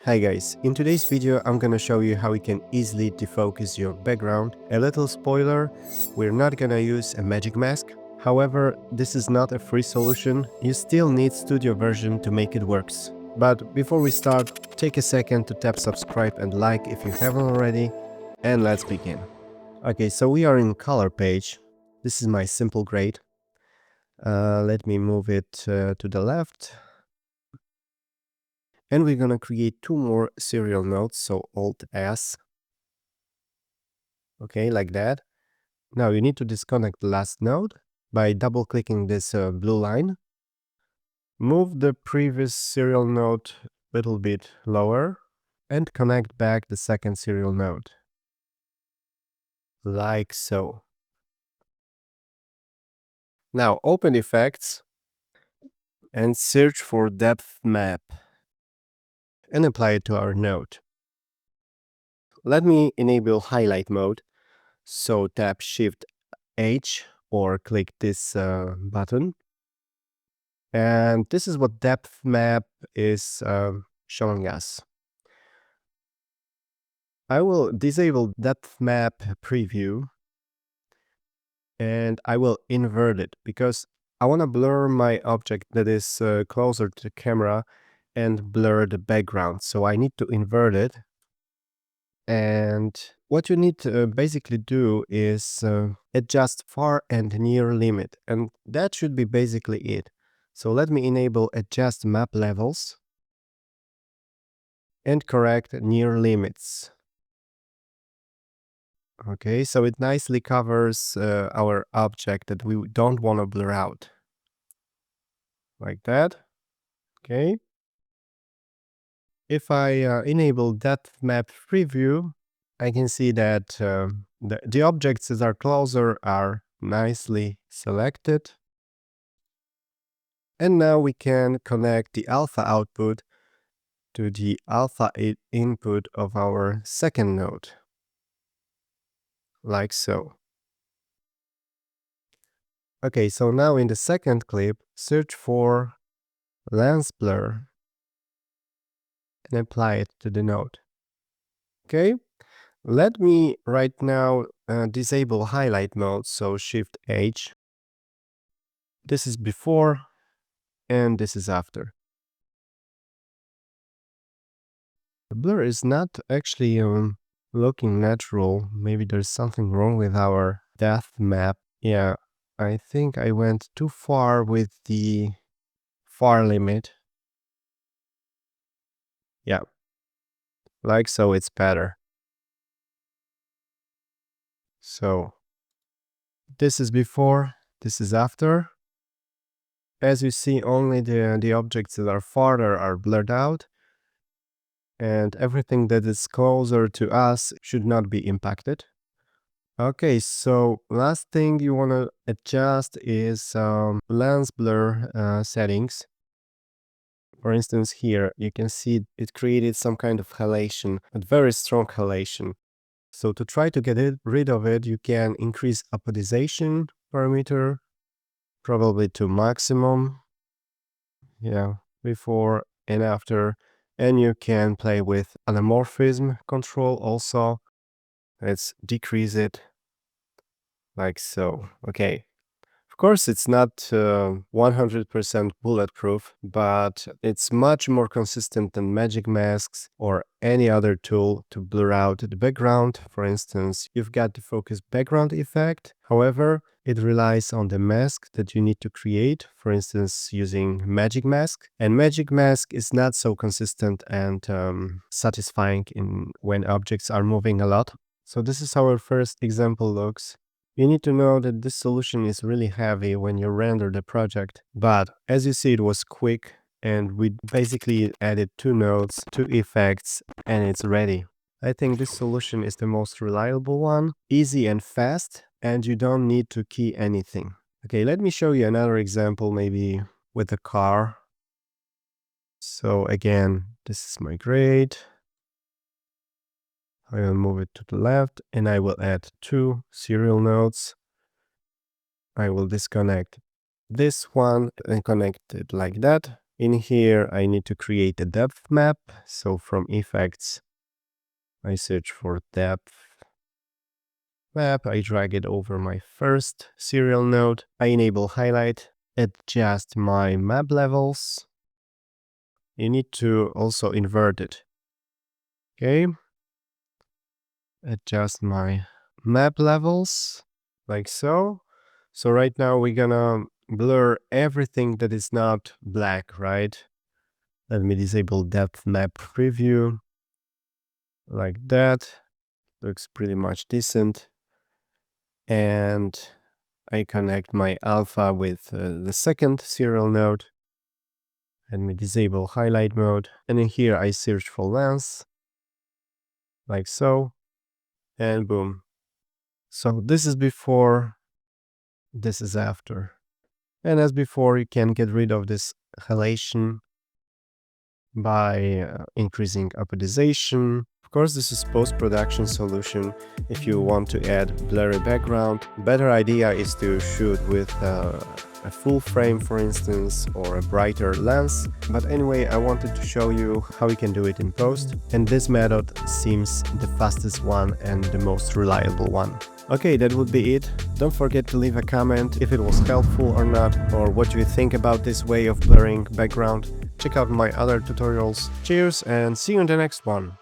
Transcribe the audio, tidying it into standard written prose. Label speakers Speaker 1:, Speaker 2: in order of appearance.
Speaker 1: Hi guys, in today's video I'm gonna show you how you can easily defocus your background. A little spoiler, we're not gonna use a magic mask. However, this is not a free solution, you still need studio version to make it works. But before we start, take a second to tap subscribe and like if you haven't already, and let's begin. Okay, so we are in color page. This is my simple grade. Let me move it to the left. And we're gonna create two more serial nodes, so Alt S. Okay, like that. Now you need to disconnect the last node by double clicking this blue line. Move the previous serial node a little bit lower and connect back the second serial node. Like so. Now open Effects and search for Depth Map and apply it to our node. Let me enable highlight mode. So tap Shift H or click this button. And this is what depth map is showing us. I will disable depth map preview and I will invert it because I want to blur my object that is closer to the camera and blur the background. So I need to invert it. And what you need to basically do is adjust far and near limit. And that should be basically it. So let me enable adjust map levels and correct near limits. Okay, so it nicely covers our object that we don't want to blur out. Like that. Okay. If I enable depth map preview, I can see that the objects that are closer are nicely selected. And now we can connect the alpha output to the alpha input of our second node. Like so. Okay, so now in the second clip, search for lens blur and apply it to the node. Okay, let me right now disable highlight mode, so Shift H. This is before and this is after. The blur is not actually looking natural. Maybe there's something wrong with our depth map. Yeah, I think I went too far with the far limit. Yeah, like so it's better. So this is before, this is after. As you see, only the objects that are farther are blurred out, and everything that is closer to us should not be impacted. Okay, so last thing you want to adjust is lens blur settings. For instance, here you can see it created some kind of halation, a very strong halation. So to try to get rid of it, you can increase apodization parameter, probably to maximum. Yeah, before and after. And you can play with anamorphism control also. Let's decrease it like so. Okay. Of course, it's not 100% bulletproof, but it's much more consistent than magic masks or any other tool to blur out the background. For instance, you've got the focus background effect. However, it relies on the mask that you need to create, for instance, using magic mask. And magic mask is not so consistent and satisfying when objects are moving a lot. So this is how our first example looks. You need to know that this solution is really heavy when you render the project, but as you see, it was quick and we basically added two nodes, two effects, and it's ready. I think this solution is the most reliable one, easy and fast, and you don't need to key anything. Okay, let me show you another example, maybe with a car. So again, this is my grade. I will move it to the left and I will add two serial nodes. I will disconnect this one and connect it like that. In here, I need to create a depth map. So from effects, I search for depth map. I drag it over my first serial node. I enable highlight, adjust my map levels. You need to also invert it. Okay. Adjust my map levels like so. So right now we're gonna blur everything that is not black, right? Let me disable depth map preview like that. Looks pretty much decent. And I connect my alpha with the second serial node. Let me disable highlight mode. And in here I search for lens like so. And boom. So this is before, this is after. And as before, you can get rid of this halation by increasing apodization. Of course, this is post-production solution. If you want to add blurry background, better idea is to shoot with a full frame, for instance, or a brighter lens. But anyway, I wanted to show you how you can do it in post, and this method seems the fastest one and the most reliable one. Okay, that would be it. Don't forget to leave a comment if it was helpful or not, or what you think about this way of blurring background. Check out my other tutorials. Cheers and see you in the next one.